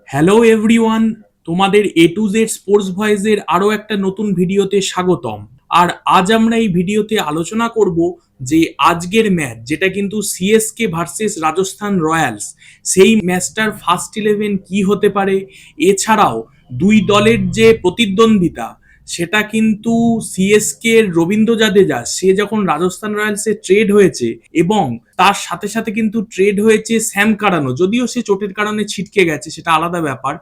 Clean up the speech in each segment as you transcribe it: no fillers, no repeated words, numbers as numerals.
Hello everyone, তোমাদের এ to Z sports ভয়েসের আরো একটা নতুন ভিডিওতে স্বাগতম। আর আজ আমরা এই ভিডিওতে আলোচনা করব যে আজকের ম্যাচ, যেটা কিন্তু সিএসকে ভার্সেস রাজস্থান রয়্যালস, সেই ম্যাচটার ফার্স্ট ইলেভেন কি হতে পারে। এছাড়াও দুই দলের যে প্রতিদ্বন্দ্বিতা, সেটা কিন্তু সিএসকে রবীন্দ্র জাদেজা সে যখন রাজস্থান রয়্যালসে ট্রেড হয়েছে, এবং তার সাথে সাথে কিন্তু ট্রেড হয়েছে স্যাম কারানো, যদিও সে চোটের কারণে ছিটকে গেছে, সেটা আলাদা ব্যাপার।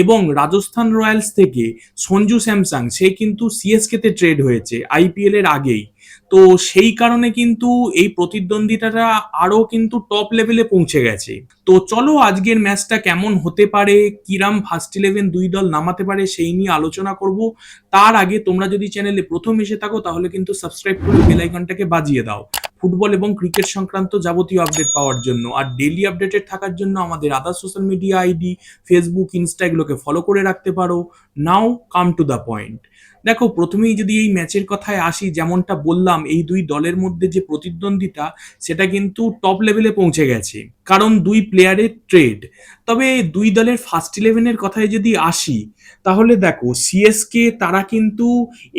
এবং রাজস্থান রয়্যালস থেকে সঞ্জু স্যামসাং সে কিন্তু সিএসকে তে ট্রেড হয়েছে আইপিএল এর আগেই। তো সেই কারণে কিন্তু এই প্রতিদ্বন্দ্বিতাটা আরো কিন্তু টপ লেভেলে পৌঁছে গেছে। তো চলো আজকের ম্যাচটা কেমন হতে পারে, কিরাম ফার্স্ট ইলেভেন দুই দল নামাতে পারে, সেই নিয়ে আলোচনা করব। তার আগে তোমরা যদি চ্যানেলে প্রথম এসে থাকো তাহলে কিন্তু সাবস্ক্রাইব করে বেল আইকনটাকে বাজিয়ে দাও ফুটবল এবং ক্রিকেট সংক্রান্ত যাবতীয় আপডেট পাওয়ার জন্য। আর ডেইলি আপডেটেড থাকার জন্য আমাদের আদার social media ID Facebook, Insta এগুলোকে ফলো করে রাখতে পারো। নাও কাম টু দ্য পয়েন্ট। দেখো, প্রথমেই যদি এই ম্যাচের কথায় আসি, যেমনটা বললাম এই দুই দলের মধ্যে যে প্রতিদ্বন্দ্বিতা সেটা কিন্তু টপ লেভেলে পৌঁছে গেছে, কারণ দুই প্লেয়ারের ট্রেড। তবে দুই দলের ফার্স্ট ইলেভেনের কথায় যদি আসি, তাহলে দেখো সিএসকে তারা কিন্তু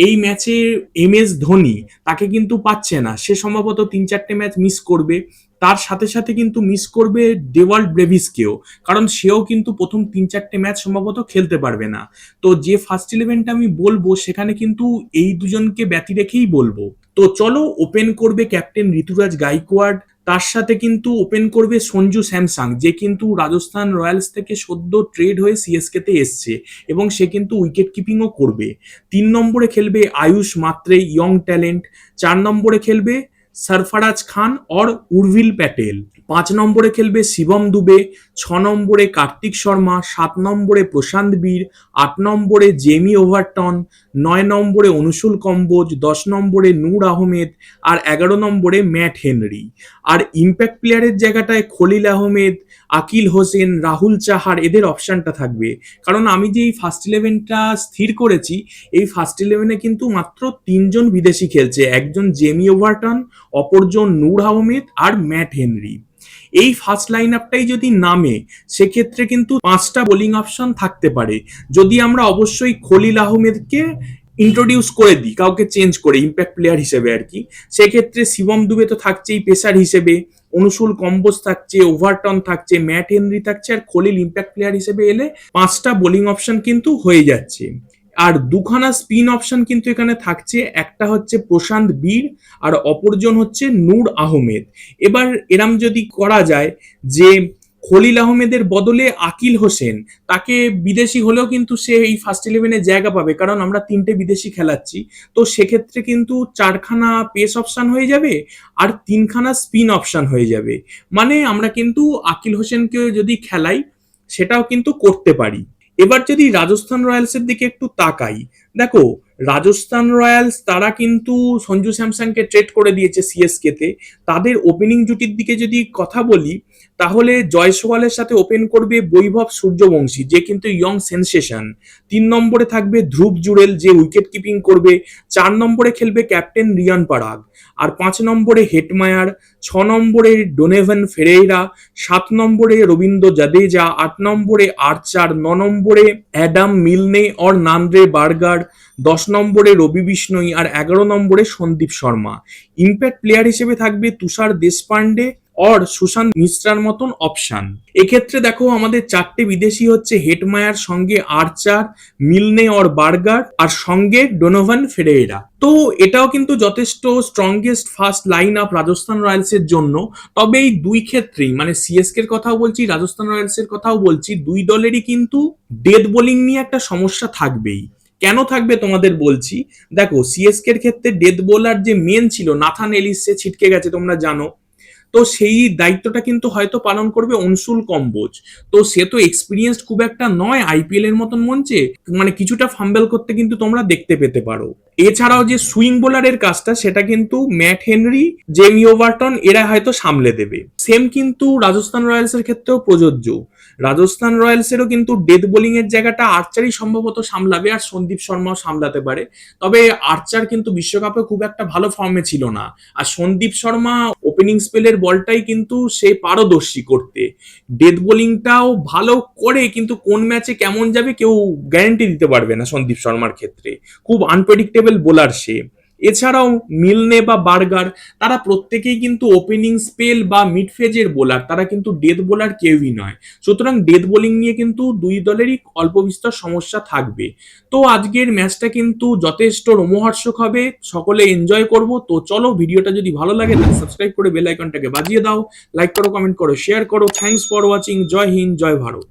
এই ম্যাচে এম এস ধোনি তাকে কিন্তু পাচ্ছে না, সে সম্ভবত 3-4টে ম্যাচ মিস করবে। তার সাথে সাথে কিন্তু মিস করবে ডেওয়াল্ড ব্রেভিসকেও, কারণ সেও কিন্তু প্রথম 3-4টে ম্যাচ সম্ভবত খেলতে পারবে না। তো যে ফার্স্ট ইলেভেনটা আমি বলবো সেখানে কিন্তু এই দুজনকে ব্যতি রেখেই বলবো। তো চলো, ওপেন করবে ক্যাপ্টেন ঋতুরাজ গাইকোয়াড়, তার সাথে কিন্তু ওপেন করবে সঞ্জু স্যামসাং, যে কিন্তু রাজস্থান রয়্যালস থেকে সদ্য ট্রেড হয়ে সিএসকে তে এসছে, এবং সে কিন্তু উইকেট কিপিংও করবে। 3 নম্বরে খেলবে আয়ুষ মাত্রে, ইয়ং ট্যালেন্ট। 4 নম্বরে খেলবে সরফরাজ খান অর উর্ভিল প্যাটেল। 5 নম্বরে খেলবে শিবম দুবে। 6 নম্বরে কার্তিক শর্মা। 7 নম্বরে প্রশান্ত বীর। 8 নম্বরে জেমি ওভারটন। 9 নম্বরে অনুশূল কম্বোজ। 10 নম্বরে নূর আহমেদ। আর 11 নম্বরে ম্যাট হেনরি। আর ইম্প্যাক্ট প্লেয়ারের জায়গাটায় খলিল আহমেদ, আকিল হোসেন, রাহুল চাহার এদের অপশনটা থাকবে। কারণ আমি যে এই ফার্স্ট ইলেভেনটা স্থির করেছি, এই ফার্স্ট ইলেভেনে কিন্তু মাত্র 3জন বিদেশি খেলছে, একজন জেমি ওভারটন, অপরজন নূর আহমেদ আর ম্যাট হেনরি। এই ফার্স্ট লাইন আপটাই যদি নামে, সেক্ষেত্রে কিন্তু 5টা বোলিং অপশন থাকতে পারে, যদি আমরা অবশ্যই খলিল আহমেদকে ইন্ট্রোডিউস করে দিই কাউকে চেঞ্জ করে ইম্প্যাক্ট প্লেয়ার হিসেবে আর কি। সেক্ষেত্রে শিবম দুবে তো থাকছেই পেসার হিসেবে, অনুশূল কম্বোজ থাকছে, ওভারটন থাকছে, ম্যাট হেনরি থাকছে, আর খলিল ইম্প্যাক্ট প্লেয়ার হিসেবে এলে 5টা বোলিং অপশন কিন্তু হয়ে যাচ্ছে। আর দুখানা স্পিন অপশন কিন্তু এখানে থাকছে, একটা হচ্ছে প্রশান্ত বীর আর অপরজন হচ্ছে নূর আহমেদ। এবার এরাম যদি করা যায় যে খলিল আহমেদের বদলে আকিল হোসেন, তাকে বিদেশি হলেও কিন্তু সে এই ফার্স্ট ইলেভেনে জায়গা পাবে, কারণ আমরা 3টে বিদেশি খেলাচ্ছি। তো সেক্ষেত্রে কিন্তু 4খানা পেস অপশন হয়ে যাবে আর 3খানা স্পিন অপশন হয়ে যাবে। মানে আমরা কিন্তু আকিল হোসেনকে যদি খেলাই, সেটাও কিন্তু করতে পারি। এবার যদি রাজস্থান রয়্যালসের দিকে একটু তাকাই, দেখো রাজস্থান রয়্যালস তারা কিন্তু সঞ্জু স্যামসাংকে ট্রেড করে দিয়েছে সিএসকে তে। তাদের ওপেনিং জুটির দিকে যদি কথা বলি, তাহলে জয়সওয়ালের সাথে ওপেন করবে বৈভব সূর্যবংশী, যে কিন্তু ইয়ং সেন্সেশন। 3 নম্বরে থাকবে ধ্রুব জুরেল, যে উইকেট কিপিং করবে। 4 নম্বরে খেলবে ক্যাপ্টেন রিয়ান পারাগ। আর 5 নম্বরে হেটমায়ার। 6 নম্বরে ডোনেভান ফেরেইরা। 7 নম্বরে রবীন্দ্র জাদেজা। 8 নম্বরে আর্চার। 9 নম্বরে অ্যাডাম মিলনে অর নান্দ্রে বার্গার। 10 নম্বরে রবি বিষ্ণই। আর 11 নম্বরে সন্দীপ শর্মা। ইম্প্যাক্ট প্লেয়ার হিসেবে থাকবে তুষার দেশপান্ডে অর সুশান্ত মিশ্রার মতন অপশন। এক্ষেত্রে দেখো আমাদের 4টে বিদেশি হচ্ছে হেটমায়ার, সঙ্গে আর্চার, মিলনে অর বার্গার, আর সঙ্গে ডোনোভান ফেরেইরা। তো এটাও কিন্তু যথেষ্ট strongest first line up Rajasthan Royals এর জন্য। তবে এই দুই ক্ষেত্রেই, মানে সিএসকে এর কথাও বলছি, রাজস্থান রয়্যালস এর কথাও বলছি, দুই দলেরই কিন্তু ডেথ বোলিং নিয়ে একটা সমস্যা থাকবেই। কেন থাকবে তোমাদের বলছি। দেখো সিএসকে এর ক্ষেত্রে ডেথ বোলার যে মেন ছিল নাথান এলিস, সে ছিটকে গেছে তোমরা জানো। তো সেই দায়িত্বটা কিন্তু হয়তো পালন করবে অনসুল কম্বোজ। তো সে তো এক্সপিরিয়েন্সড খুব একটা নয় আইপিএল এর মতন মঞ্চে, মানে কিছুটা ফাম্বেল করতে কিন্তু তোমরা দেখতে পেতে পারো। এছাড়াও যে সুইং বোলারের কাজটা, সেটা কিন্তু ম্যাট হেনরি, জেমি ওভারটন এরা হয়তো সামলে দেবে। সেম কিন্তু রাজস্থান রয়্যালস এর ক্ষেত্রেও প্রযোজ্য। রাজস্থান রয়্যালসেরও কিন্তু ডেথ বোলিং এর জায়গাটা আর্চারই সম্ভবত সামলাবে, আর সন্দীপ শর্মাও সামলাতে পারে। তবে আর্চার কিন্তু বিশ্বকাপে খুব একটা ভালো ফর্মে ছিল না, আর সন্দীপ শর্মা ওপেনিং স্পেলের বলটাই কিন্তু সে পারদর্শী করতে। ডেথ বোলিংটাও ভালো করে, কিন্তু কোন ম্যাচে কেমন যাবে কেউ গ্যারান্টি দিতে পারবে না সন্দীপ শর্মার ক্ষেত্রে। খুব আনপ্রেডিক্টেবল বোলার সে। এছাড়াও মিলনে বা বার্গার, তারা প্রত্যেকেই কিন্তু ওপেনিং স্পেল বা মিডফেজের বোলার, তারা কিন্তু ডেথ বোলার কেউই নয়। সুতরাং ডেথ বোলিং নিয়ে কিন্তু দুই দলেরই অল্প বিস্তর সমস্যা থাকবে। তো আজকের ম্যাচটা কিন্তু যথেষ্ট রোমহর্ষক হবে, সকলে এনজয় করব। তো চলো, ভিডিওটা যদি ভালো লাগে তাহলে সাবস্ক্রাইব করে বেল আইকনটাকে বাজিয়ে দাও, লাইক করো, কমেন্ট করো, শেয়ার করো। Thanks for watching. জয় হিন্দ, জয় ভারত।